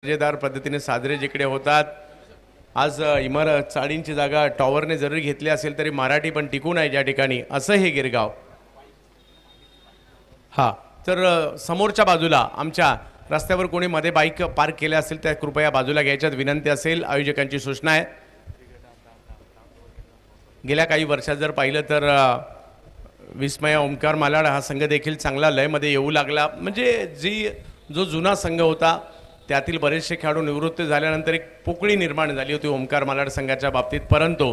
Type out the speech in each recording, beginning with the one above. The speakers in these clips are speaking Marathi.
मजेदार पद्धतीने साजरे जिकडे होतात. आज इमारत चाळींची जागा टॉवरने जरी घेतली असेल तरी मराठी पण टिकून आहे ज्या ठिकाणी, असं हे गिरगाव. हा तर समोरच्या बाजूला आमच्या रस्त्यावर कोणी मध्ये बाईक पार्क केल्या असेल त्या कृपया बाजूला घ्यायच्यात विनंती असेल. आयोजकांची सूचना आहे. गेल्या काही वर्षात जर पाहिलं तर विस्मय ओमकार मालाड हा संघ देखील चांगला लयमध्ये येऊ लागला. म्हणजे जो जुना संघ होता त्यातील बरेचसे खेळाडू निवृत्त झाल्यानंतर एक पोकळी निर्माण झाली होती ओमकार मालाड संघाच्या बाबतीत. परंतु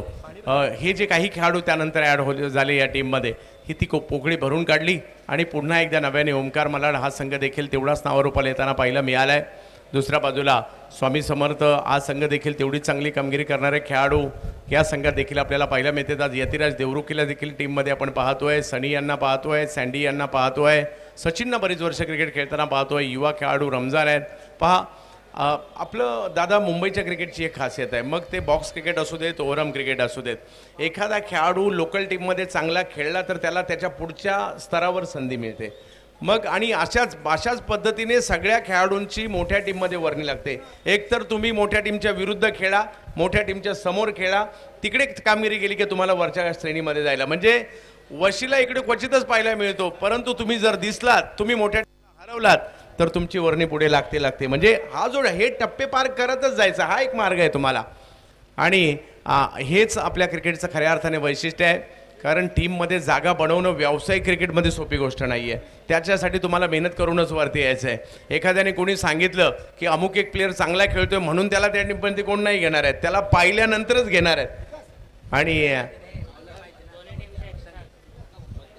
हे जे काही खेळाडू त्यानंतर ॲड झाले या टीममध्ये, ही ती पोकळी भरून काढली आणि पुन्हा एकदा नव्याने ओमकार मालाड हा संघ देखील तेवढाच नावारूपाला येताना पाहायला मिळाला आहे. दुसऱ्या बाजूला स्वामी समर्थ हा संघ देखील तेवढी चांगली कामगिरी करणारे खेळाडू या संघात देखील आपल्याला पाहायला मिळतात. आज यतिराज देवरुखीला देखील टीममध्ये आपण पाहतोय, सनी यांना पाहतोय, सँडी यांना पाहतोय, सचिनना बरीच वर्ष क्रिकेट खेळताना पाहतोय, युवा खेळाडू रमजान आहेत. पहा आपलं दादा मुंबईच्या क्रिकेटची एक खासियत आहे, मग ते बॉक्स क्रिकेट असू देत ओव्हरआर्म क्रिकेट असू देत, एखादा खेळाडू लोकल टीममध्ये चांगला खेळला तर त्याला त्याच्या पुढच्या स्तरावर संधी मिळते. मग आणि अशाच पद्धतीने सगळ्या खेळाडूंची मोठ्या टीममध्ये वर्णी लागते. एकतर तुम्ही मोठ्या टीमच्या विरुद्ध खेळा, मोठ्या टीमच्या समोर खेळा, तिकडे कामगिरी केली की तुम्हाला वरच्या श्रेणीमध्ये जायला, म्हणजे वशिला इकडे क्वचितच पाहायला मिळतो. परंतु तुम्ही जर दिसलात, तुम्ही मोठ्या हरवलात तर तुमची वर्णी पुढे लागते. म्हणजे हा जो हे टप्पे पार करतच जायचा हा एक मार्ग आहे तुम्हाला. आणि हेच आपल्या क्रिकेटचं खऱ्या अर्थाने वैशिष्ट्य आहे. कारण टीममध्ये जागा बनवणं व्यावसायिक क्रिकेटमध्ये सोपी गोष्ट नाही आहे. त्याच्यासाठी तुम्हाला मेहनत करूनच वरती यायचं आहे. एखाद्याने कोणी सांगितलं की अमुक एक प्लेअर चांगला खेळतोय म्हणून त्याला त्या टीममध्ये कोण नाही घेणार आहेत, त्याला पाहिल्यानंतरच घेणार आहेत. आणि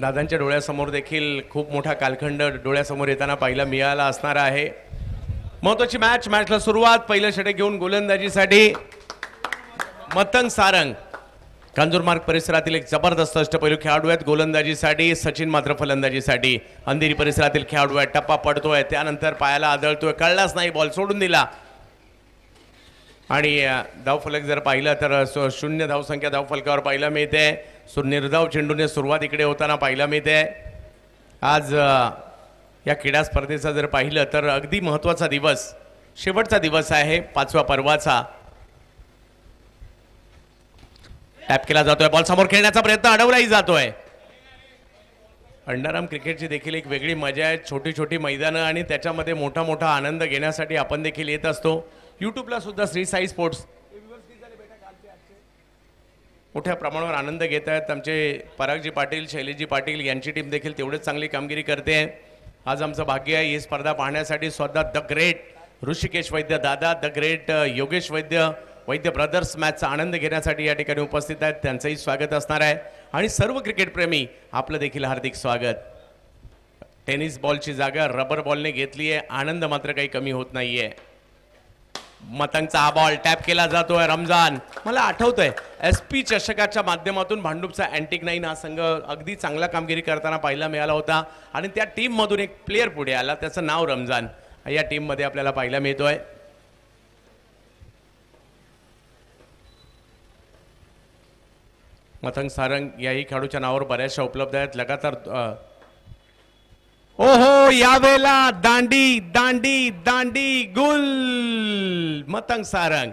दादांच्या डोळ्यासमोर देखील खूप मोठा कालखंड डोळ्यासमोर येताना पाहायला मिळाला असणार आहे. महत्वाची मॅचला सुरुवात. पहिलं षटक घेऊन गोलंदाजीसाठी मतंग सारंग. कांजूरमार्ग परिसरातील एक जबरदस्त अष्टपैलू खेळाडू आहेत. गोलंदाजीसाठी सचिन मात्र फलंदाजीसाठी. अंधेरी परिसरातील खेळाडू आहे. टप्पा पडतोय, त्यानंतर पायाला आदळतोय, कळलाच नाही, बॉल सोडून दिला. आणि धावफलक जर पाहिलं तर 0 धावसंख्या धावफलकावर पाहायला मिळते. निर्धाव चेंडूने सुरुवात इकडे होताना पाहायला मिळते. आज या क्रीडा स्पर्धेचा जर पाहिलं तर अगदी महत्त्वाचा दिवस, शेवटचा दिवस आहे 5व्या पर्वाचा. टॅप केला जातोय, बॉल समोर खेळण्याचा प्रयत्न अडवलाही जातोय. अंडरआर्म क्रिकेटची देखील एक वेगळी मजा आहे. छोटी छोटी मैदानं आणि त्याच्यामध्ये मोठा मोठा आनंद घेण्यासाठी आपण देखील येत असतो. यूट्यूबला सुद्धा श्री साई स्पोर्ट्स मोठ्या प्रमाणावर आनंद घेत आहेत. आमचे परागजी पाटील, शैलेशजी पाटील यांची टीम देखील तेवढीच चांगली कामगिरी करते. आज आमचं भाग्य आहे ही स्पर्धा पाहण्यासाठी. स्वतः द ग्रेट ऋषिकेश वैद्य दादा, the great Yogesh Vaidya brothers मॅचचा आनंद घेण्यासाठी या ठिकाणी उपस्थित आहेत. त्यांचंही स्वागत असणार आहे. आणि सर्व क्रिकेटप्रेमी आपलं देखील हार्दिक स्वागत. टेनिस बॉलची जागा रबर बॉलने घेतली आहे. आनंद मात्र काही कमी होत नाहीये. मतंगचा हा बॉल टॅप केला जातोय. रमजान, मला आठवतंय SP चषकाच्या माध्यमातून भांडूपचा अँटिक 9 हा संघ अगदी चांगला कामगिरी करताना पाहायला मिळाला होता. आणि त्या टीम मधून एक प्लेअर पुढे आला, त्याचं नाव रमजान या टीम मध्ये आपल्याला पाहायला मिळतोय. मतंग सारंग याही खेळाडूच्या नावावर बऱ्याचशा उपलब्ध आहेत. लगातार ओहो, यावेळेला दांडी दांडी दांडी गुल. मतंग सारंग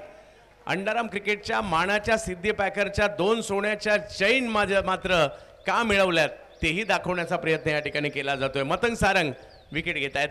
अंडरआर्म क्रिकेटच्या मानाच्या सिद्धी पॅकरच्या 2 सोन्याच्या चैन मात्र का मिळवल्यात तेही दाखवण्याचा प्रयत्न या ठिकाणी केला जातोय. मतंग सारंग विकेट घेत आहेत.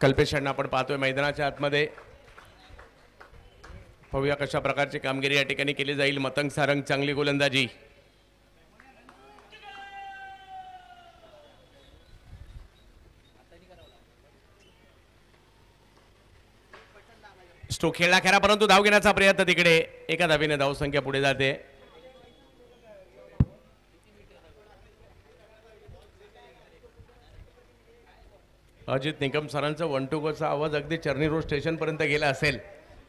कल्पेश यांना आपण पाहतोय मैदानाच्या आतमध्ये. पाहूया कशा प्रकारची कामगिरी या ठिकाणी केली जाईल. मतंग सारंग चांगली गोलंदाजी. स्ट्रोक खेळला खरा, परंतु धाव घेण्याचा प्रयत्न तिकडे एका धावेने धावसंख्या पुढे जाते. अजित निकम सरांचं 1 to गोचा आवाज अगदी चर्नी रोड स्टेशन पर्यंत गेला असेल.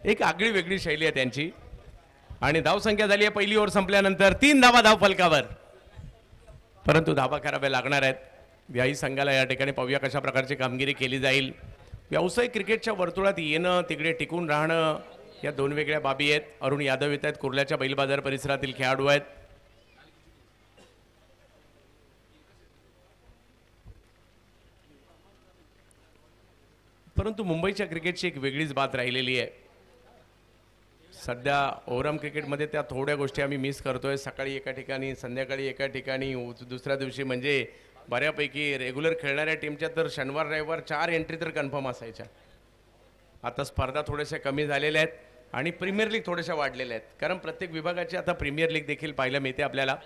एक आगळी वेगळी शैली आहे त्यांची. आणि धावसंख्या झाली आहे पहिली ओव्हर संपल्यानंतर 3 धावा धाव फलकावर, परंतु धावा कराव्या लागणार आहेत व्याही संघाला. या ठिकाणी पाहूया कशा प्रकारची कामगिरी केली जाईल. व्यावसायिक क्रिकेटच्या वर्तुळात येणं, तिकडे टिकून राहणं या दोन वेगळ्या बाबी आहेत. अरुण यादव येत आहेत, कुर्ल्याच्या बैल बाजार परिसरातील खेळाडू आहेत. परंतु मुंबईच्या क्रिकेटची एक वेगळीच बात राहिलेली आहे. सध्या ओव्हरआर्म क्रिकेटमध्ये त्या थोड्या गोष्टी आम्ही मिस करतोय. सकाळी एका ठिकाणी, संध्याकाळी एका ठिकाणी, दुसऱ्या दिवशी म्हणजे बऱ्यापैकी रेग्युलर खेळणाऱ्या टीमच्या तर शनिवार रविवार 4 एंट्री तर कन्फर्म असायच्या. आता स्पर्धा थोड्याशा कमी झालेल्या आहेत आणि प्रीमियर लीग थोड्याशा वाढलेल्या आहेत. कारण प्रत्येक विभागाची आता प्रीमियर लीग देखील पाहायला मिळते आपल्याला,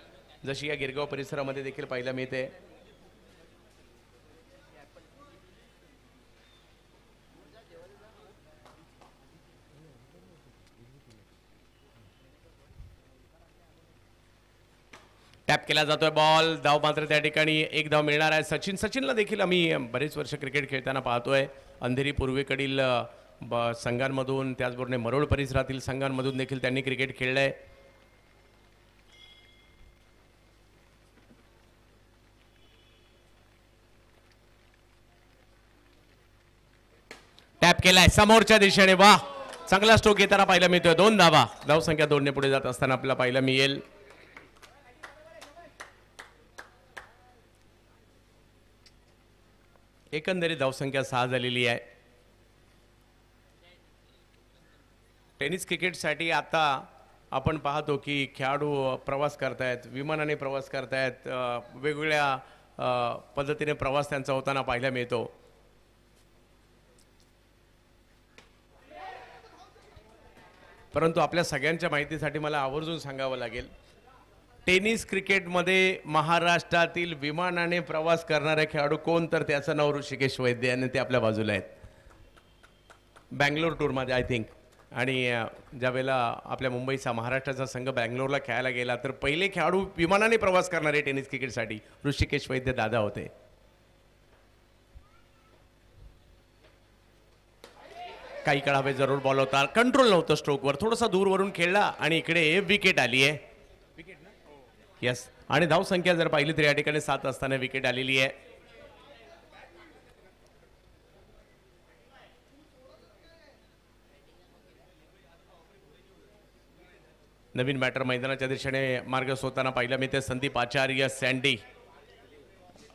जशी या गिरगाव परिसरामध्ये देखील पाहायला मिळते. टॅप केला जातोय बॉल. धाव मात्र त्या ठिकाणी एक धाव मिळणार आहे. सचिनला देखील आम्ही बरेच वर्ष क्रिकेट खेळताना पाहतोय. अंधेरी पूर्वेकडील संघांमधून, त्याचबरोबर मरोड परिसरातील संघांमधून देखील त्यांनी क्रिकेट खेळलंय. टॅप केलाय समोरच्या दिशेने. वा, चांगला स्ट्रोक येताना पाहायला मिळतोय. 2 धावा. धावसंख्या 2 ने पुढे जात असताना आपल्याला पाहायला मिळेल. एकंदरीत धावसंख्या 6 झालेली आहे. टेनिस क्रिकेटसाठी आता आपण पाहतो की खेळाडू प्रवास करतायत, विमानाने प्रवास करतायत, वेगवेगळ्या पद्धतीने प्रवास त्यांचा होताना पाहायला मिळतो. परंतु आपल्या सगळ्यांच्या माहितीसाठी मला आवर्जून सांगावं लागेल, टेनिस क्रिकेटमध्ये महाराष्ट्रातील विमानाने प्रवास करणारे खेळाडू कोण, तर त्याचं नाव ऋषिकेश वैद्य आणि ते आपल्या बाजूला आहेत बँगलोर टूरमध्ये आय थिंक. आणि ज्यावेळेला आपल्या मुंबईचा महाराष्ट्राचा संघ बँगलोरला खेळायला गेला तर पहिले खेळाडू विमानाने प्रवास करणारे टेनिस क्रिकेटसाठी ऋषिकेश वैद्य दादा होते. काही काळ हवे जरूर बॉल होता, कंट्रोल नव्हतं स्ट्रोकवर, थोडासा दूरवरून खेळला आणि इकडे विकेट आली आहे. यस, आणि धाव संख्या जर पाहिली तर या ठिकाणी 7 असताना विकेट आलेली आहे. नवीन बॅटर मैदानाच्या दिशेने मार्गस्थ होताना पाहिला मिळते. संदीप आचार्य, सँडी.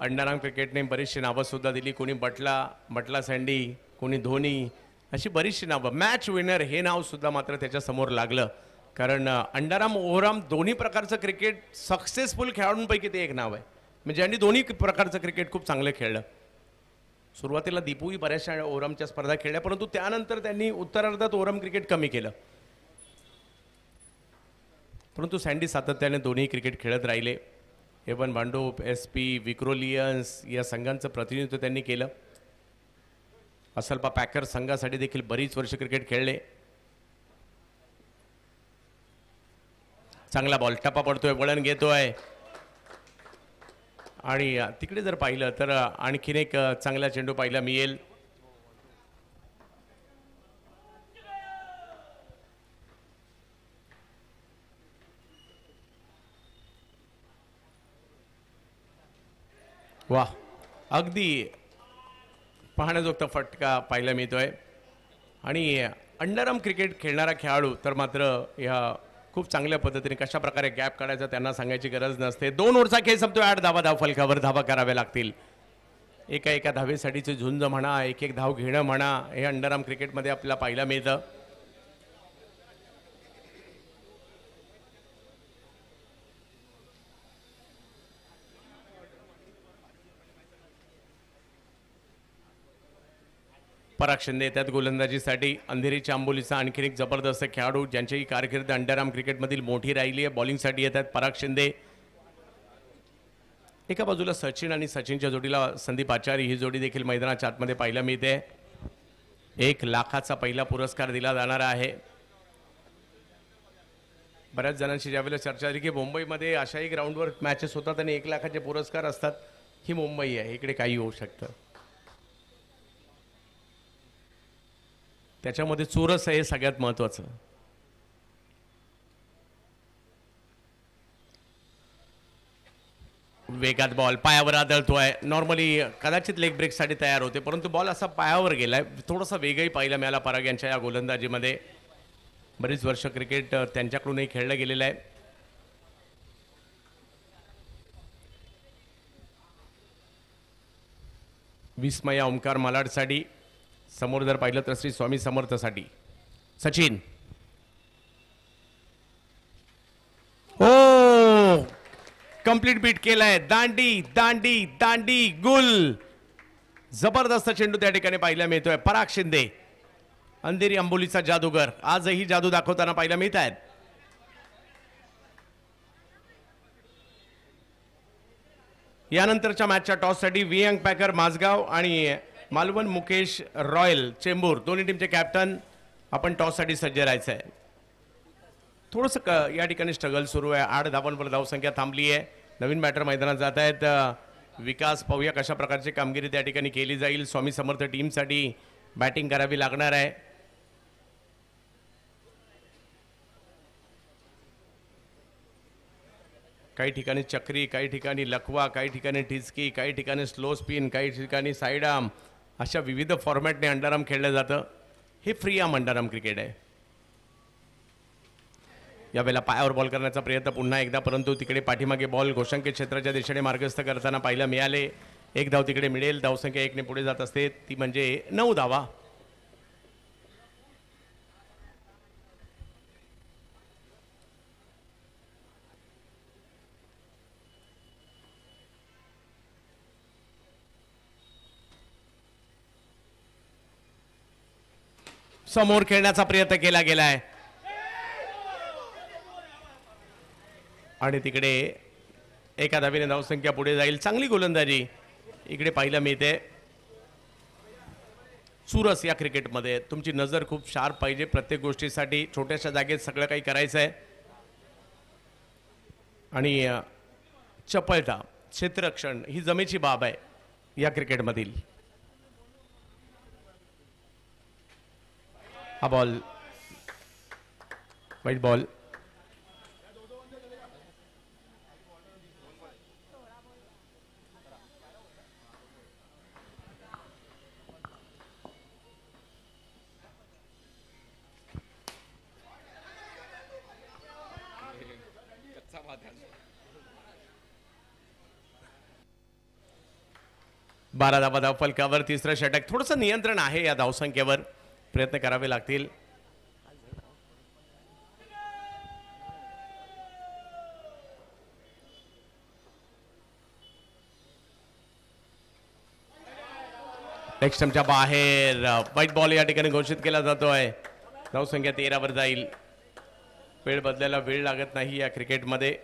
अंडाराम क्रिकेटने बरीचशी नावं सुद्धा दिली. कोणी बटला सँडी, कोणी धोनी, अशी बरीचशी नावं. मॅच विनर हे नाव सुद्धा मात्र त्याच्या समोर लागलं, कारण अंडाराम ओव्हरआर्म दोन्ही प्रकारचं क्रिकेट सक्सेसफुल खेळाडूंपैकी ते एक नाव आहे. म्हणजे ज्यांनी दोन्ही प्रकारचं क्रिकेट खूप चांगलं खेळलं. सुरुवातीला दीपूही बऱ्याचशा ओव्हरआर्मच्या स्पर्धा खेळल्या, परंतु त्यानंतर त्यांनी उत्तरार्धात ओव्हरआर्म क्रिकेट कमी केलं. परंतु सँडी सातत्याने दोन्ही क्रिकेट खेळत राहिले. एवन भांडोप, SP, विक्रोलियन्स या संघांचं प्रतिनिधित्व त्यांनी केलं. असल्पा पॅकर संघासाठी देखील बरीच वर्ष क्रिकेट खेळले. चांगला बॉल, टप्पा पडतोय, वळण घेतोय. आणि तिकडे जर पाहिलं तर आणखीन एक चांगला चेंडू पाहायला मिळेल. वाह, अगदी पाहण्याजोगता फटका पाहायला मिळतोय. आणि अंडरआर्म क्रिकेट खेळणारा खेळाडू तर मात्र या खूप चांगल्या पद्धतीने कशा प्रकारे गॅप काढायचा त्यांना सांगायची गरज नसते. 2 ओव्हरचा खेळ संपतोय. 8 धावा धाव फलकावर. धावा कराव्या लागतील. एका धावेसाठीचे झुंज म्हणा, एक धाव घेणं म्हणा, हे अंडरआर्म क्रिकेटमध्ये आपल्याला पाहायला मिळतं. पराग शिंदे येतात गोलंदाजीसाठी. अंधेरीच्या आंबोलीचा आणखीन एक जबरदस्त खेळाडू, ज्यांची कारकीर्द अंडरआर्म क्रिकेटमधील मोठी राहिली आहे. बॉलिंगसाठी येतात पराग शिंदे. एका बाजूला सचिन आणि सचिनच्या जोडीला संदीप आचार्य, ही जोडी देखील मैदानाच्या आतमध्ये पाहायला मिळते. 1,00,000चा पहिला पुरस्कार दिला जाणार आहे. बऱ्याच जणांशी ज्यावेळेला चर्चा झाली की मुंबईमध्ये अशाही ग्राउंडवर मॅचेस होतात आणि 1,00,000चे पुरस्कार असतात. ही मुंबई आहे, इकडे काही होऊ शकतं. त्याच्यामध्ये चुरस आहे हे सगळ्यात महत्वाचं. वेगात बॉल पायावर आदळतोय. नॉर्मली कदाचित लेग ब्रेकसाठी तयार होते, परंतु बॉल असा पायावर गेलाय. थोडासा वेगही पाहायला मिळाला पराग यांच्या या गोलंदाजीमध्ये. बरीच वर्ष क्रिकेट त्यांच्याकडूनही खेळलं गेलेलं आहे. विस्मया ओमकार मालाडसाठी, समोर जर पाहिलं तर श्री स्वामी समर्थसाठी सचिन. ओ कंप्लीट बीट केलाय. दांडी दांडी दांडी गुल. जबरदस्त चेंडू त्या ठिकाणी पाहायला मिळतोय. पराग शिंदे अंधेरी अंबोलीचा जादूगर आजही जादू दाखवताना पाहायला मिळत आहेत. यानंतरच्या मॅचच्या टॉससाठी वियंग पॅकर माझगाव आणि मालवण मुकेश रॉयल चेंबूर दोन्ही टीमचे कॅप्टन आपण टॉससाठी सज्ज राहायचं आहे. थोडंसं या ठिकाणी स्ट्रगल सुरू आहे. 8 धावांवर धावसंख्या थांबली आहे. नवीन बॅटर मैदानात जात आहेत. विकास पाहूया कशा प्रकारची कामगिरी त्या ठिकाणी केली जाईल. स्वामी समर्थ टीमसाठी बॅटिंग करावी लागणार आहे. काही ठिकाणी चक्री, काही ठिकाणी लखवा, काही ठिकाणी टिचकी, काही ठिकाणी स्लो स्पिन, काही ठिकाणी साईड आर्म, अशा विविध फॉर्मॅटने अंडरआर्म खेळलं जातं. हे फ्री आर्म अंडरआर्म क्रिकेट आहे. यावेळेला पायावर बॉल करण्याचा प्रयत्न पुन्हा एकदा, परंतु तिकडे पाठीमागे बॉल घोषंकी क्षेत्राच्या दिशेने मार्गस्थ करताना पाहायला मिळाले. 1 धाव तिकडे मिळेल. धावसंख्या 1 ने पुढे जात असते, ती म्हणजे 9 धावा. समोर खेळण्याचा प्रयत्न केला गेलाय आणि तिकडे एका धावेने धावसंख्या पुढे जाईल. चांगली गोलंदाजी इकडे पाहायला मिळते. चुरस या क्रिकेटमध्ये तुमची नजर खूप शार्प पाहिजे. प्रत्येक गोष्टीसाठी छोट्याशा जागेत सगळं काही करायचं आहे आणि चपळता क्षेत्ररक्षण ही जमेची बाब आहे या क्रिकेटमधील. हा बॉल वाईट बॉल. बारा धावा धाव फलकावर. तिसरं षटक. थोडंसं नियंत्रण आहे या धावसंख्येवर, प्रयत्न करावे लागतील. लेग स्टंपच्या बाहेर व्हाईट बॉल या ठिकाणी घोषित केला जातोय. धावसंख्या 13 वर जाईल. वेळ बदलायला वेळ लागत नाही या क्रिकेटमध्ये.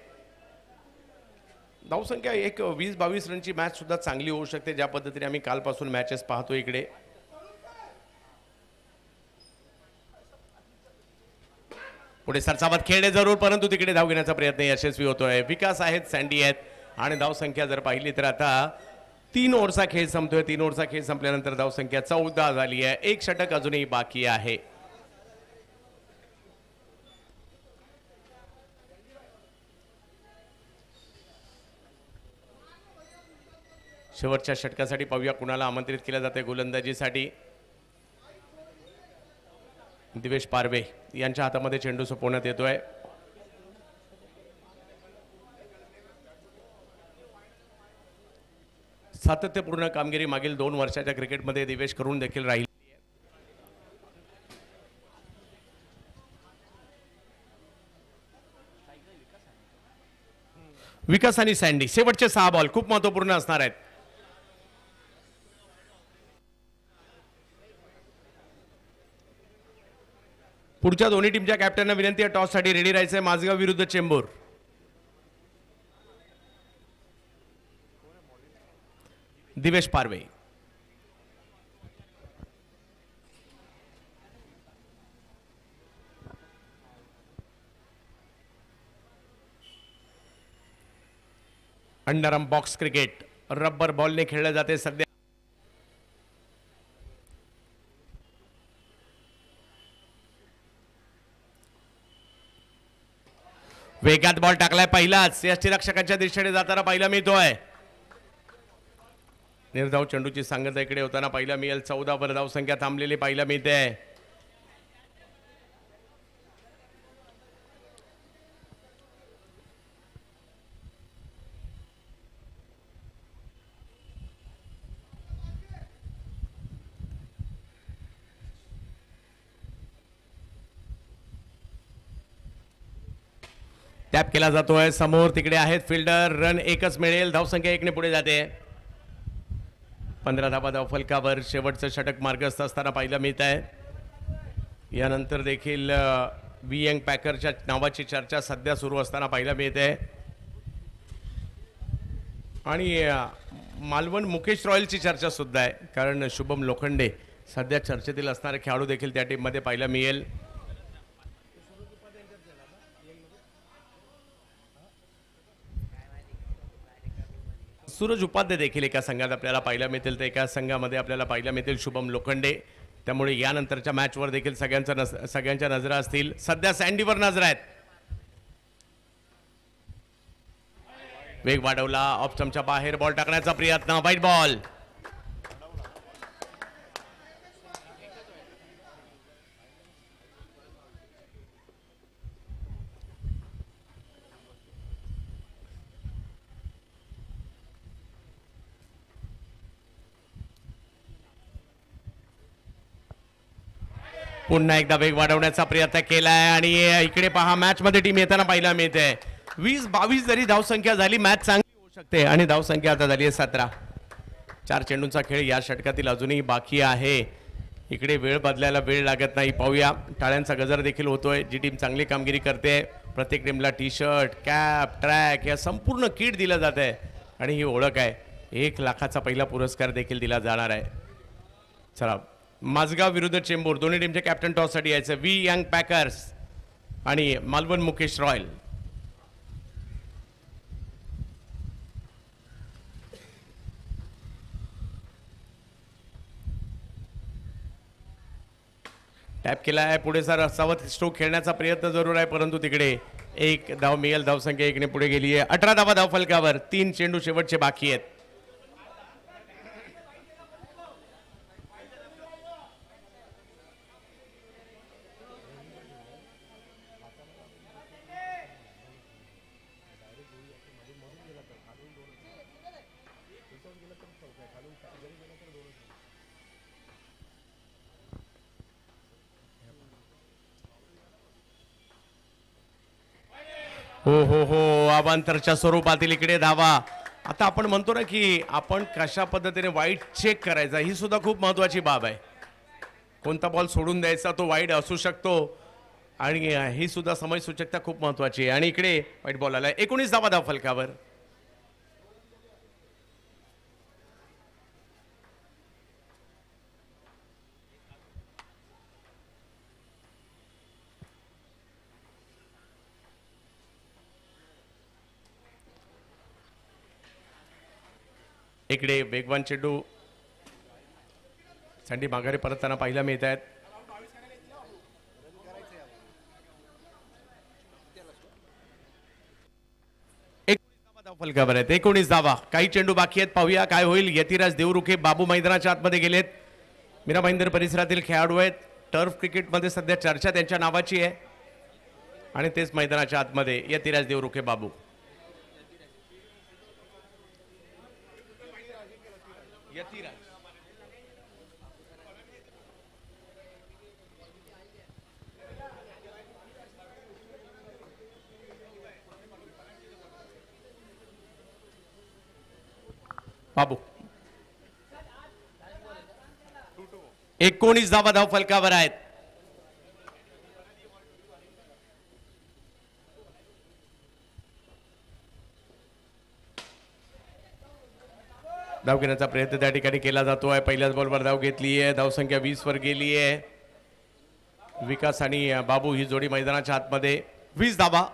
धावसंख्या एक 20-22 रनची मॅच सुद्धा चांगली होऊ शकते, ज्या पद्धतीने आम्ही कालपासून मॅचेस पाहतो. इकडे पुढे सरसावत खेळणे जरूर, परंतु तिकडे धाव घेण्याचा प्रयत्न यशस्वी होतोय. विकास आहेत, सँडी आहेत आणि धावसंख्या जर पाहिली तर आता 3 ओव्हरचा खेळ संपतोय. 3 ओव्हरचा खेळ संपल्यानंतर धावसंख्या 14 झाली आहे. 1 षटक अजूनही बाकी आहे. शेवटच्या षटकासाठी पाहूया कुणाला आमंत्रित केलं जाते गोलंदाजीसाठी. दिवेश पारवे यांच्या हातामध्ये चेंडू सोपवण्यात येतोय. सातत्यपूर्ण कामगिरी मागील 2 वर्षाच्या क्रिकेटमध्ये दिवेश करून देखील राहील. विकास आणि सँडी शेवटचे 6 बॉल खूप महत्वपूर्ण असणार आहेत. पुढच्या दोन्ही टीमच्या कॅप्टनना विनंती आहे टॉससाठी रेडी राहायचंय. माझगाव विरुद्ध चेंबूर. दिवेश पारवे अंडरआर्म बॉक्स क्रिकेट रबर बॉलने खेळले जाते सध्या. वेगात बॉल टाकलाय पहिलाच यष्टीरक्षकांच्या दिशेने जाताना पहिला मिळतोय. निर्धाव चेंडूची सांगता इकडे होताना पहिला मिळेल. 14 वर धाव संख्या थांबलेली पहिला मिळते. टॅप केला जातोय. समोर तिकडे आहेत फिल्डर. रन एकच मिळेल. धावसंख्या 1 ने पुढे जाते. 15 धावा धाव फलकावर. शेवटचं षटक मार्गस्थ असताना पाहायला मिळत आहे. यानंतर देखील वियंग पॅकरच्या नावाची चर्चा सध्या सुरू असताना पाहायला मिळते. आणि मालवण मुकेश रॉयलची चर्चा सुद्धा आहे, कारण शुभम लोखंडे सध्या चर्चेतील असणारे खेळाडू देखील त्या टीममध्ये पाहायला मिळेल. सूरज उपाध्याय देखील एका संघात आपल्याला पाहायला मिळतील. तर एका संघामध्ये आपल्याला पाहायला मिळतील शुभम लोखंडे. त्यामुळे यानंतरच्या मॅचवर देखील सगळ्यांच्या नजरा असतील. सध्या सँडीवर नजर आहेत. वेग वाढवला. ऑफ स्टंपच्या बाहेर बॉल टाकण्याचा प्रयत्न. वाईट बॉल. पुन्हा एकदा वेग वाढवण्याचा प्रयत्न केलाय आणि इकडे पहा मॅच मध्ये टीम येताना पाहायला मिळते. 20-22 जरी धावसंख्या झाली मॅच चांगली होऊ शकते. आणि धावसंख्या आता झाली आहे 17. 4 चेंडूंचा खेळ या षटकातील अजूनही बाकी आहे. इकडे वेळ बदलायला वेळ लागत नाही. पाहूया. टाळ्यांचा गजर देखील होतोय. जी टीम चांगली कामगिरी करते प्रत्येक टीमला टी शर्ट, कॅप, ट्रॅक या संपूर्ण किट दिलं जात आहे. आणि ही ओळख आहे. 1 लाखाचा पहिला पुरस्कार देखील दिला जाणार आहे. चला, माझगाव विरुद्ध चेंबूर दोन्ही टीमचे कॅप्टन टॉससाठी यायचं. वियंग पॅकर्स आणि मालवण मुकेश रॉयल. टॅप केला आहे. पुढे सर सावध स्ट्रोक खेळण्याचा प्रयत्न जरूर आहे, परंतु तिकडे 1 धाव मिळेल. धावसंख्या 1 ने पुढे गेली आहे. 18 धावा धाव फलकावर. 3 चेंडू शेवटचे बाकी आहेत. हो हो हो, अवांतरच्या स्वरूपातील इकडे धावा. आता आपण म्हणतो ना की आपण कशा पद्धतीने वाईड चेक करायचा, ही सुद्धा खूप महत्वाची बाब आहे. कोणता बॉल सोडून द्यायचा, तो वाईड असू शकतो. आणि ही सुद्धा समयसूचकता खूप महत्वाची आहे. आणि इकडे वाईट बॉल आलाय. 19 धावा धाव फलकावर. इकडे वेगवान चेंडू सँडी माघारी परतताना पाहायला मिळत आहेत. फलकावर आहेत. 19 धावा. काही चेंडू बाकी आहेत. पाहूया काय होईल. यतिराज देवरुखे बाबू मैदानाच्या आतमध्ये गेलेत. मीरा भाईंदर परिसरातील खेळाडू आहेत. टर्फ क्रिकेटमध्ये सध्या चर्चा त्यांच्या नावाची आहे. आणि तेच मैदानाच्या आतमध्ये यतिराज देवरुखे बाबू. यतिराज बाबू. 19 धावा धाव फलकावर आहेत. धाव घेण्याचा प्रयत्न त्या ठिकाणी केला जातोय. पहिल्याच बॉलवर धाव घेतली आहे. धावसंख्या 20 वर गेली आहे. विकास आणि बाबू ही जोडी मैदानाच्या आतमध्ये. 20 धावा.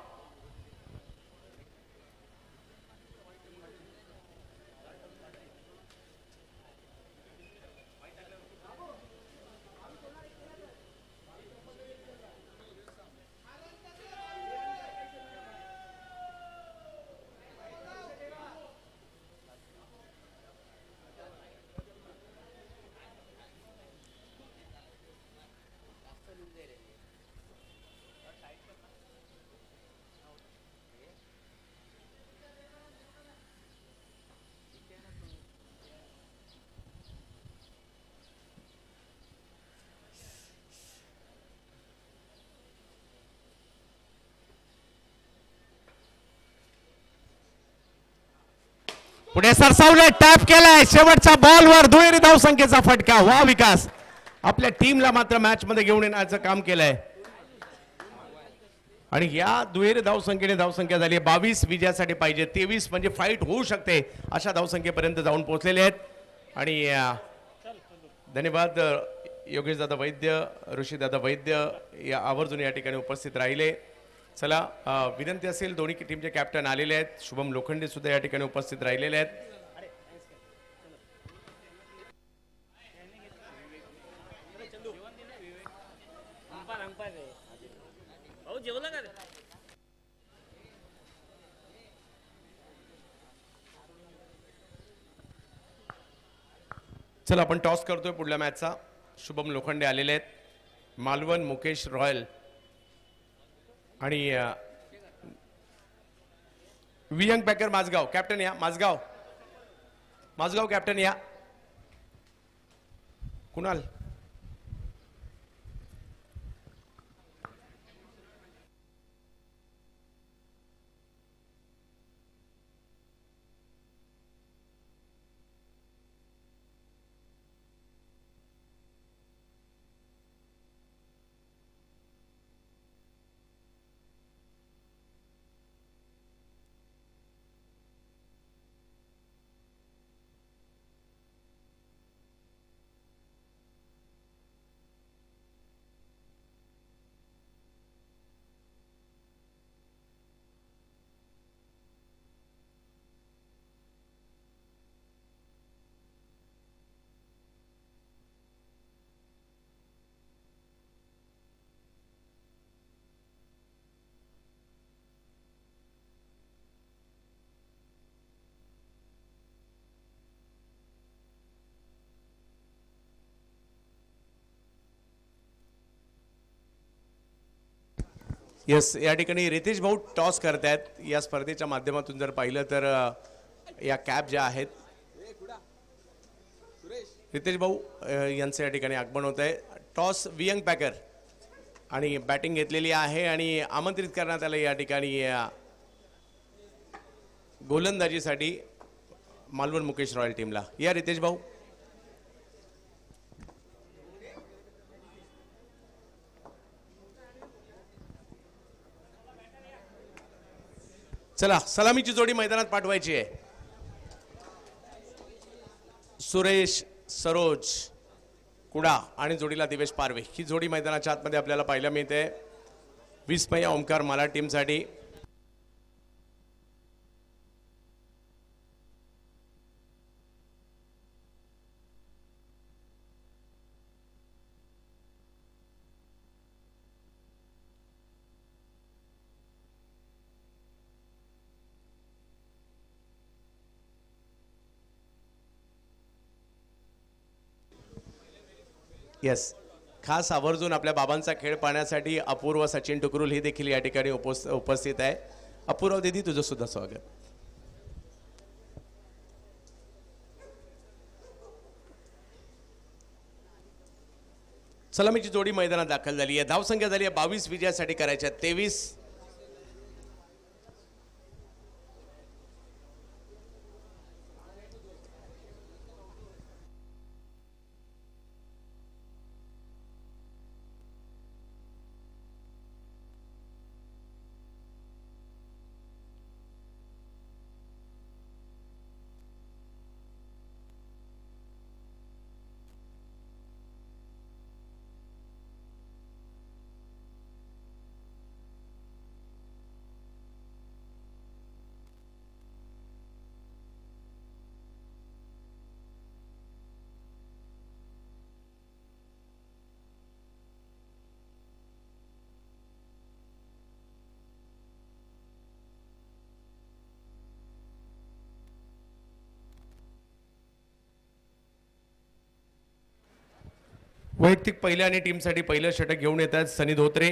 पुढे सरसावले टॅप केलाय शेवटच्या बॉलवर दुहेरी धावसंख्येचा फटका. वा विकास, आपल्या टीमला मात्र मॅच मध्ये घेऊन येण्याचं काम केलंय आणि या दुहेरी धावसंख्येने धावसंख्या झाली 22 विजयासाठी पाहिजे 23 म्हणजे फाईट होऊ शकते अशा धावसंख्येपर्यंत जाऊन पोहोचलेले आहेत. आणि धन्यवाद योगेश दादा वैद्य, ऋषी दादा वैद्य या आवर्जून या ठिकाणी उपस्थित राहिले. चला विनंती असेल, दोन्ही टीमचे कॅप्टन आलेले आहेत, शुभम लोखंडे सुद्धा या ठिकाणी उपस्थित राहिलेले आहेत. चला आपण टॉस करतोय पुढल्या मॅचचा. शुभम लोखंडे आलेले आहेत, मालवण मुकेश रॉयल आणि वियंग पॅकर माझगाव. कॅप्टन या, माझगाव कॅप्टन या. कुणाल यस, या ठिकाणी रितेश भाऊ टॉस करतायत. या स्पर्धेच्या माध्यमातून जर पाहिलं तर या कॅप ज्या आहेत रितेश भाऊ यांचं या ठिकाणी आगमन होत आहे. टॉस वियंग पॅकर आणि बॅटिंग घेतलेली आहे आणि आमंत्रित करण्यात आलं या ठिकाणी गोलंदाजीसाठी मालवण मुकेश रॉयल टीमला. या रितेश भाऊ. चला सलामीची जोडी मैदानात पाठवायची आहे. सुरेश सरोज कुडा आणि जोडीला दिवेश पारवे ही जोडी मैदानाच्या आतमध्ये आपल्याला पाहायला मिळते. विस्मय ओमकार माला टीमसाठी. येस, खास आवर्जून आपल्या बाबांचा खेळ पाहण्यासाठी अपूर्व सचिन टुकरुल ही देखील या ठिकाणी उपस्थित आहे. अपूर्व दीदी, तुझं सुद्धा स्वागत. सलामीची जोडी मैदानात दाखल झाली आहे. धावसंख्या झाली आहे 22 विजयासाठी करायच्या 23. वैयक्तिक पहिल्या आणि टीमसाठी पहिलं षटक घेऊन येत आहेत सनी धोत्रे.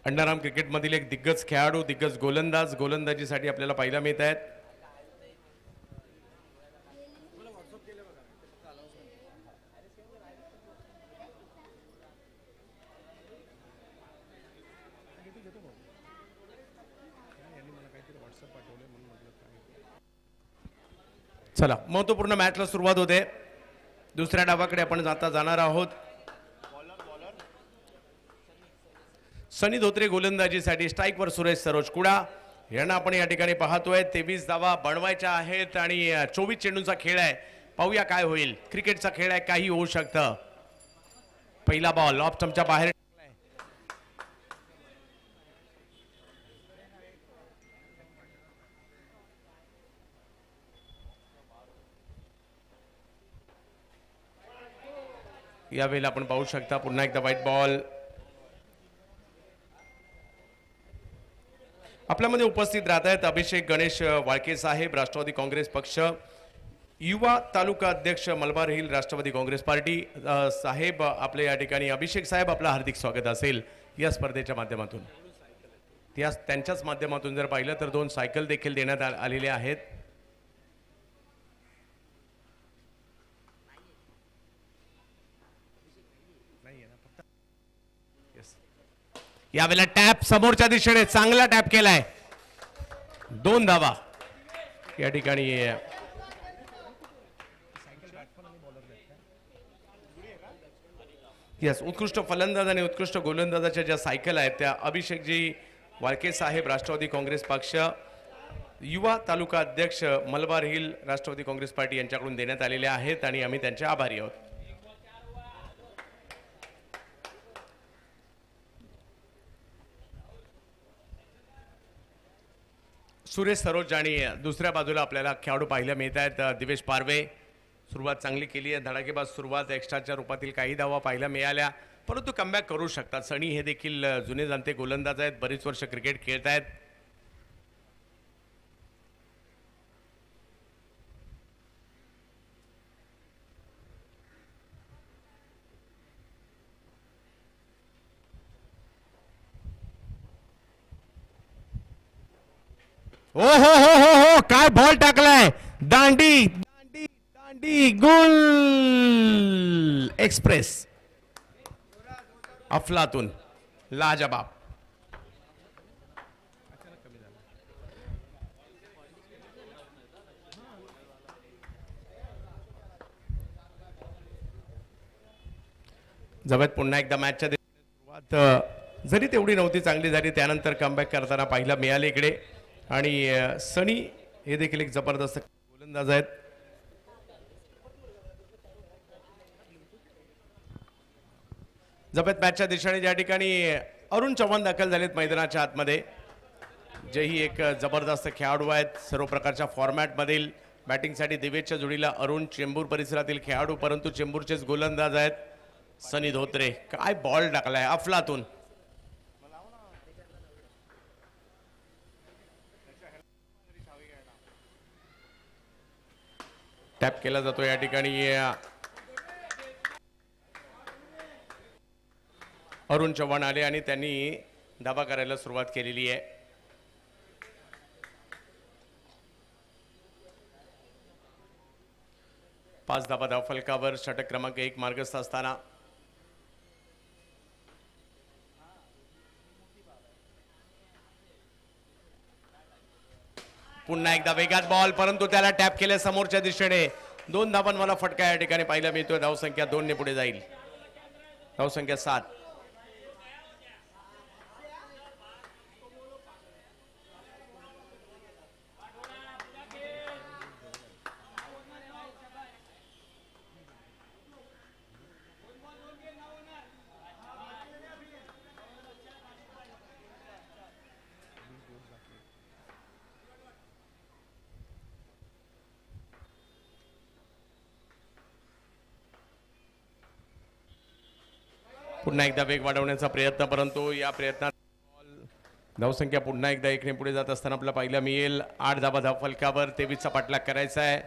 अंडाराम क्रिकेटमधील एक दिग्गज खेळाडू, दिग्गज गोलंदाज. गोलंदाजीसाठी आपल्याला पाहायला मिळत आहेत. चला महत्वपूर्ण मॅचला सुरुवात होते. दुसऱ्या डावाकडे आपण जाणार आहोत. सनी धोत्रे गोलंदाजीसाठी, स्ट्राईकवर सुरेश सरोज कुडा यांना आपण या ठिकाणी पाहतोय. 23 धावा बनवायच्या आहेत आणि 24 चेंडूंचा खेळ आहे. पाहूया काय होईल. क्रिकेटचा खेळ आहे, काही होऊ शकतं. पहिला बॉल ऑफ स्टंपच्या बाहेर यावेळेला आपण पाहू शकता. पुन्हा एकदा व्हाईट बॉल. आपल्यामध्ये उपस्थित राहत आहेत अभिषेक गणेश वाळके साहेब, राष्ट्रवादी काँग्रेस पक्ष, युवा तालुका अध्यक्ष मलबार हिल राष्ट्रवादी काँग्रेस पार्टी साहेब. आपले या ठिकाणी अभिषेक साहेब, आपलं हार्दिक स्वागत असेल या स्पर्धेच्या माध्यमातून. त्यांच्याच माध्यमातून जर पाहिलं तर 2 सायकल देखील देण्यात आलेले आहेत. यावेळेला टॅप समोरच्या दिशेने चांगला टॅप केलाय. 2 धावा या ठिकाणी. यस, उत्कृष्ट फलंदाज आणि उत्कृष्ट गोलंदाजाच्या ज्या सायकल आहेत त्या अभिषेकजी वाळके साहेब, राष्ट्रवादी काँग्रेस पक्ष, युवा तालुका अध्यक्ष मलबार हिल राष्ट्रवादी काँग्रेस पार्टी यांच्याकडून देण्यात आलेल्या आहेत आणि आम्ही त्यांचे आभारी आहोत. सुरेश सरोज आणि दुसऱ्या बाजूला आपल्याला खेळाडू पाहायला मिळत आहेत. दिवेश पारवे सुरुवात चांगली केली आहे. धडाकेबाज सुरुवात, एक्स्ट्राच्या रूपातील काही धावा पाहायला मिळाल्या, परंतु कमबॅक करू शकतात. सनी हे देखील जुने जाणते गोलंदाज आहेत, बरीच वर्ष क्रिकेट खेळत आहेत. ओ हो हो हो हो, काय बॉल टाकलाय. दांडी दांडी दांडी, गुल एक्सप्रेस, अफलातून, लाजबाब. जवळ पुन्हा एकदा मॅचच्या सुरुवात जरी तेवढी नव्हती चांगली झाली, त्यानंतर कमबॅक करताना पाहायला मिळाले इकडे. आणि सनी हे देखील एक जबरदस्त गोलंदाज आहेत. जबत मॅचच्या दिशेने ज्या ठिकाणी अरुण चव्हाण दाखल झालेत मैदानाच्या आतमध्ये, जेही एक जबरदस्त खेळाडू आहेत. सर्व प्रकारच्या फॉर्मॅटमधील बॅटिंगसाठी दिवेशच्या जोडीला अरुण, चेंबूर परिसरातील खेळाडू, परंतु चेंबूरचेच गोलंदाज आहेत. सनी धोत्रे, काय बॉल टाकलाय अफलातून. टॅप केला जातो या ठिकाणी. अरुण चव्हाण आले आणि त्यांनी धावा करायला सुरुवात केलेली आहे. पाच धावा धाव फलकावर. षटक क्रमांक 1 मार्गस्थ असताना पुन्हा एकदा वेगात बॉल, परंतु त्याला टॅप केल्या समोरच्या दिशेने. 2 धावांवाला फटका या ठिकाणी पाहायला मिळतोय. धावसंख्या 2 ने पुढे जाईल. धावसंख्या 7. पुन्हा एकदा वेग वाढवण्याचा प्रयत्न, परंतु या प्रयत्नात धावसंख्या पुन्हा एकदा 1 ने पुढे जात असताना आपल्याला पाहायला मिळेल. 8 धावा धाव फलकावर. 23चा पाठलाग करायचा आहे.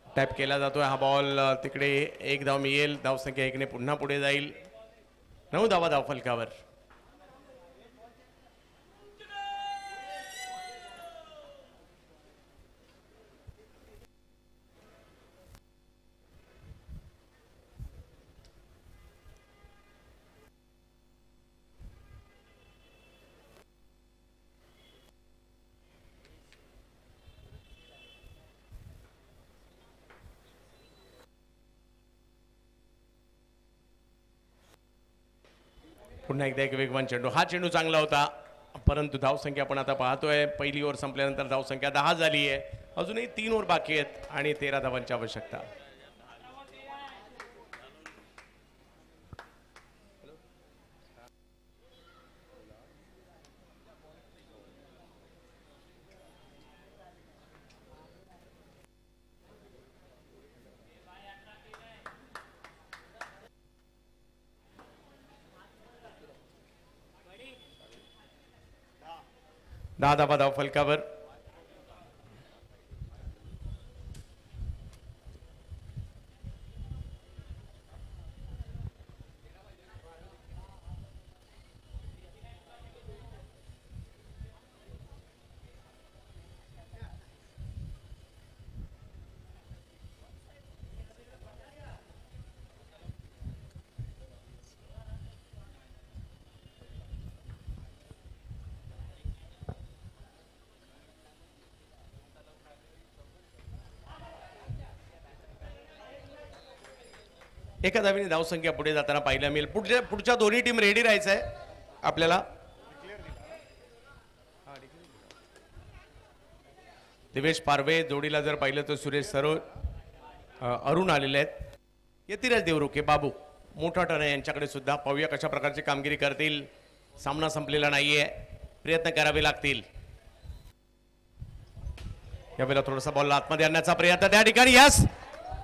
टॅप केला जातोय हा बॉल. तिकडे 1 धाव मिळेल. धावसंख्या 1 ने पुन्हा पुढे जाईल. 9 धावा धाव फलकावर. पुन्हा एकदा एक वेगवान चेंडू. हा चेंडू चांगला होता, परंतु धावसंख्या आपण आता पाहतोय पहिली ओव्हर संपल्यानंतर धावसंख्या 10 झाली आहे. अजूनही 3 ओव्हर बाकी आहेत आणि 13 धावांची आवश्यकता. दहा धावा धाव फलकावर. एका धावेने धावसंख्या पुढे जाताना पाहायला मिळेल. पुढच्या दोन्ही टीम रेडी राहायचं आहे आपल्याला. दिवेश पारवे जोडीला जर पाहिलं तर सुरेश सरोज, अरुण आलेले आहेत. यतिराज देवरुखे, बाबू मोठा टर्न आहे यांच्याकडे सुद्धा. पाहूया कशा प्रकारची कामगिरी करतील. सामना संपलेला नाहीये, प्रयत्न करावे लागतील. यावेळेला थोडासा बॉल आतमध्ये आणण्याचा प्रयत्न त्या ठिकाणी. यस,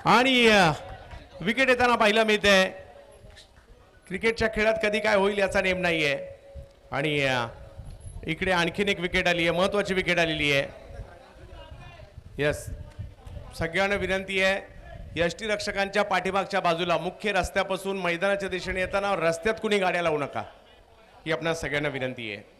आणि विकेट येताना पाहायला मिळते. क्रिकेटच्या खेळात कधी काय होईल याचा नेम नाहीये. आणि इकडे आणखीन एक विकेट आली आहे, महत्वाची विकेट आलेली आहे. यस, सगळ्यांना विनंती आहे, यष्टीरक्षकांच्या पाठीमागच्या बाजूला मुख्य रस्त्यापासून मैदानाच्या दिशेने येताना रस्त्यात कुणी गाड्या लावू नका, ही आपल्या सगळ्यांना विनंती आहे.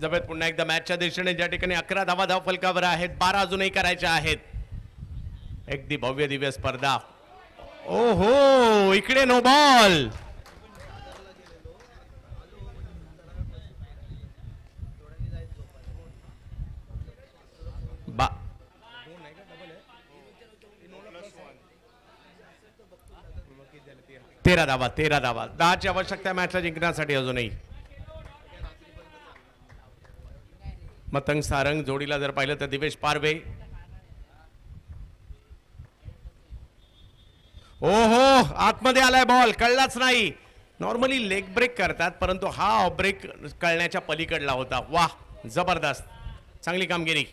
जबत पुन्हा एकदा मॅचच्या दिशेने ज्या ठिकाणी 11 धावा धाव फलकावर आहेत, 12 अजूनही करायच्या आहेत. अगदी भव्य दिव्य स्पर्धा. ओहो, इकडे नो बॉल. बा 13 धावा, 13 धावा. 10ची आवश्यकता मॅचला जिंकण्यासाठी अजूनही. मतंग सारंग जोडीला जर पाहिलं तर दिवेश पारवे. ओहो, आतमध्ये आलाय बॉल, कळलाच नाही. नॉर्मली लेग ब्रेक करतात, परंतु हा ऑफ ब्रेक कळण्याच्या पलीकडला होता. वाह, जबरदस्त, चांगली कामगिरी.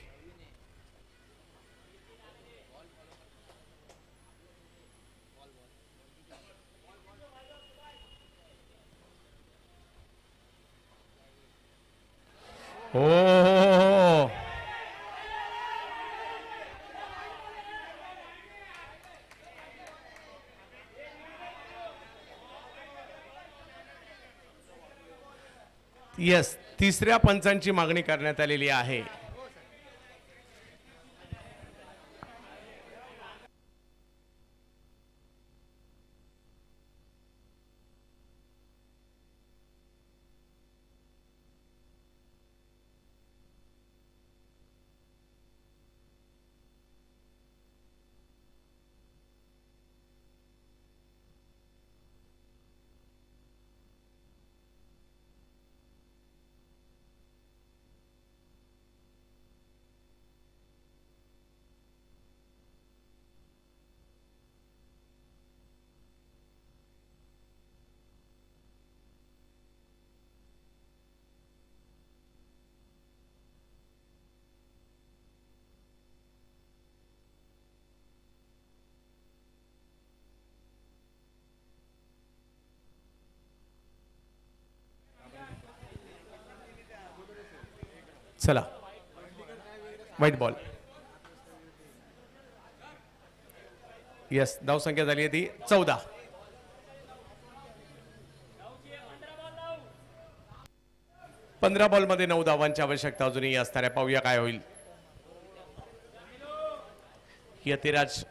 हो, यस, तिसऱ्या पंचांची मागणी करण्यात आलेली आहे. चला, व्हाईट बॉल. यस, धाव संख्या झाली आहे ती 14. 15 बॉलमध्ये 9 धावांची आवश्यकता अजूनही असणार आहे. पाहूया काय होईल. यतिराज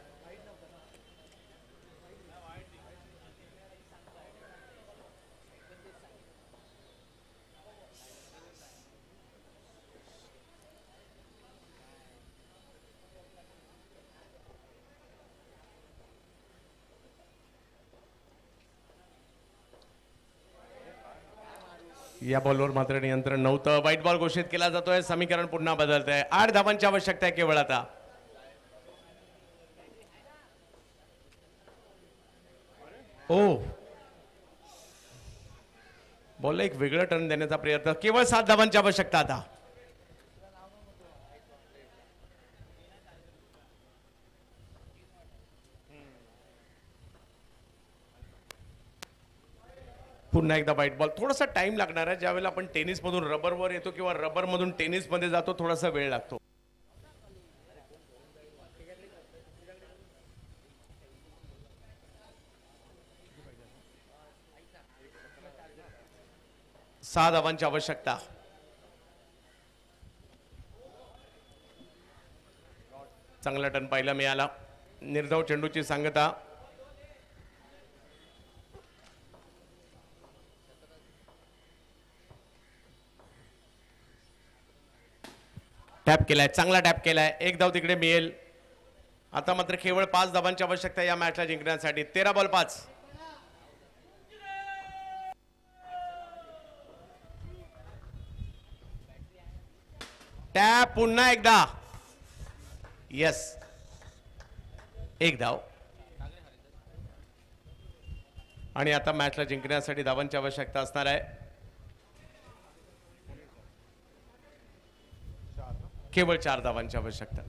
या बॉलवर मात्र नियंत्रण नव्हतं. वाईट बॉल घोषित केला जातोय. समीकरण पुन्हा बदलत आहे. 8 धावांची आवश्यकता आहे केवळ आता. ओ बॉलला एक वेगळं टर्न देण्याचा प्रयत्न. केवळ 7 धावांची आवश्यकता आता. पुन्हा एकदा वाईट बॉल. थोडासा टाइम लागणार आहे. ज्यावेळेला आपण टेनिस मधून रबरवर येतो किंवा रबर मधून टेनिस मध्ये जातो थोडासा वेळ लागतो. सहा धावांची आवश्यकता. चांगला टर्न पाहायला मिळाला. निर्धाव चेंडूची सांगता. टॅप केलाय. चांगला टॅप केलाय. एक धाव तिकडे मिळेल. आता मात्र केवळ 5 धावांची आवश्यकता या मॅचला जिंकण्यासाठी. 13 बॉल 5. टॅप पुन्हा एकदा. यस, एक धाव. आणि आता मॅचला जिंकण्यासाठी धावांची आवश्यकता असणार आहे. केवळ 4 धावांची आवश्यकता.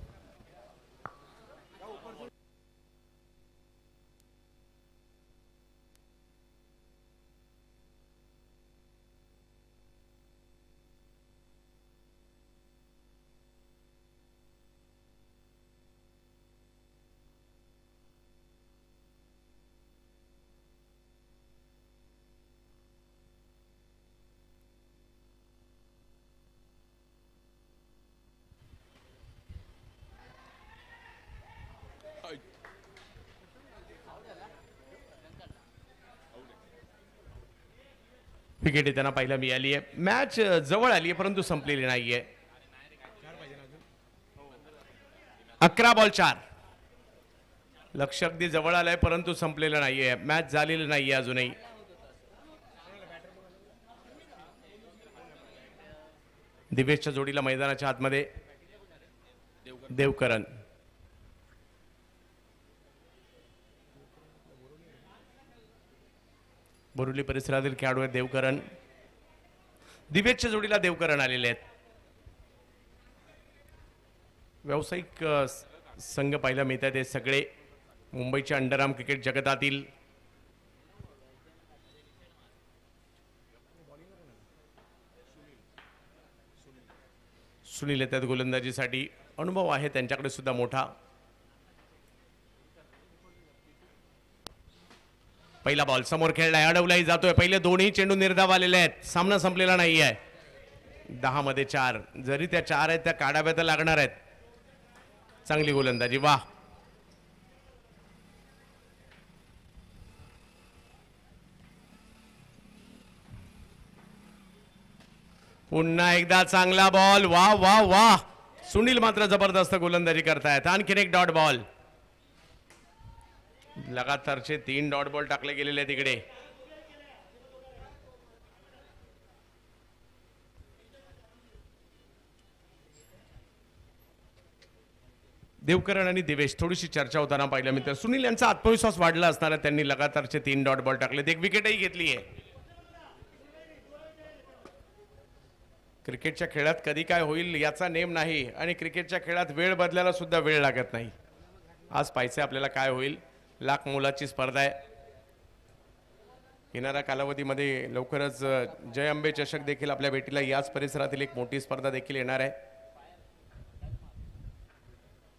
विकेट त्यांना पाहायला मिळाली आहे. मॅच जवळ आली आहे परंतु संपलेली नाहीये. 11 बॉल 4. लक्ष अगदी जवळ आलंय परंतु संपलेलं नाहीये. मॅच झालेली नाहीये अजूनही. दिवेशच्या जोडीला मैदानाच्या आतमध्ये देवकरण. बोरिवली परिसरातील खेळाडू आहेत देवकरण. दिवेशच्या जोडीला देवकरण आलेले आहेत. व्यावसायिक संघ पाहायला मिळतात हे सगळे मुंबईच्या अंडरआर्म क्रिकेट जगतातील. सुनील येतात गोलंदाजीसाठी. अनुभव आहे त्यांच्याकडे सुद्धा मोठा. पहिला बॉल समोर खेळलाय. अडवलाही जातोय. पहिले दोन्ही चेंडू निर्धाव आलेले आहेत. सामना संपलेला नाही आहे. 10 मध्ये 4. जरी त्या 4 आहेत त्या काढाव्या तर लागणार आहेत. चांगली गोलंदाजी. वाह. पुन्हा एकदा चांगला बॉल. वाह वाह वाह. सुनील मात्र जबरदस्त गोलंदाजी करतायत. आणखीन एक डॉट बॉल. लगातारचे 3 डॉट बॉल टाकले गेलेले तिकडे. देवकरण आणि दिवेश थोडीशी चर्चा होताना पाहिलं मित्र. सुनील यांचा आत्मविश्वास वाढला असणार आहे. त्यांनी लगातारचे 3 डॉट बॉल टाकले. एक विकेटही घेतली आहे. क्रिकेटच्या खेळात कधी काय होईल याचा नेम नाही आणि क्रिकेटच्या खेळात वेळ बदलायला सुद्धा वेळ लागत नाही. आज पाहायचं आपल्याला काय होईल. लाख मोलाची स्पर्धा आहे. येणाऱ्या कालावधीमध्ये लवकरच जय अंबे चषक देखील आपल्या भेटीला याच परिसरातील एक मोठी स्पर्धा देखील येणार आहे.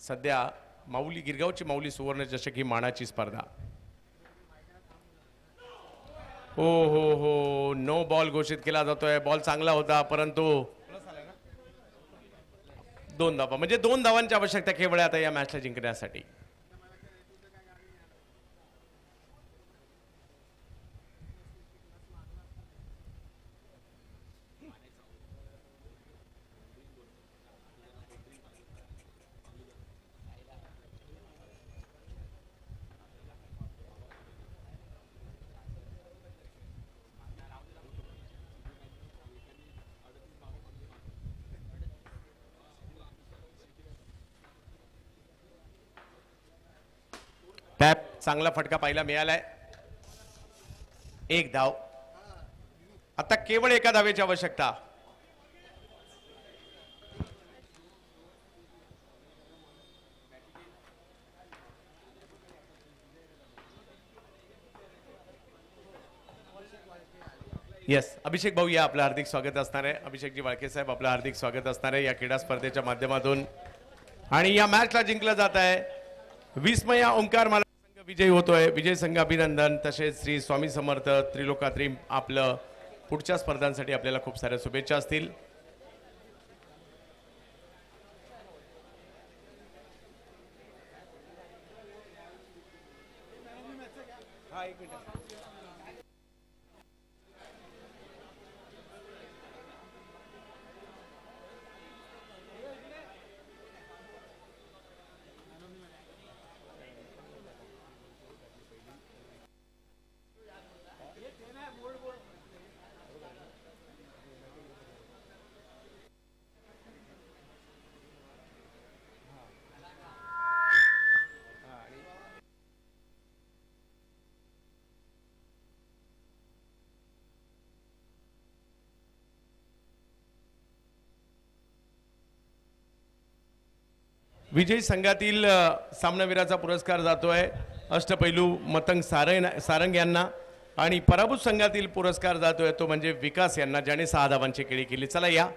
सध्या माऊली गिरगावची माऊली सुवर्ण चषक ही मानाची स्पर्धा. हो, नो बॉल घोषित केला जातोय. बॉल चांगला होता परंतु 2 धावा, म्हणजे 2 धावांची आवश्यकता केवळ आहे आता या मॅचला जिंकण्यासाठी. टॅप, चांगला फटका पाहायला मिळालाय. 1 धाव. आता केवळ 1 धावेची आवश्यकता. येस, अभिषेक भाऊ या, आपलं हार्दिक स्वागत असणार आहे. अभिषेकजी वाळके साहेब, आपलं हार्दिक स्वागत असणार आहे या क्रीडा स्पर्धेच्या माध्यमातून. आणि या मॅचला जिंकलं जात आहे विस्मया ओंकार मला संघ विजयी होतोय. विजय संघ अभिनंदन. तसेच श्री स्वामी समर्थ त्रिलोकात्री आपलं पुढच्या स्पर्धांसाठी आपल्याला खूप साऱ्या शुभेच्छा असतील. विजयी संघातील सामनावीराचा पुरस्कार जातोय अष्टपैलू मतंग सारंग यांना. आणि पराभूत संघातील पुरस्कार जातोय तो म्हणजे विकास यांना, ज्याने 6 धावांची खेळी केली. चला या.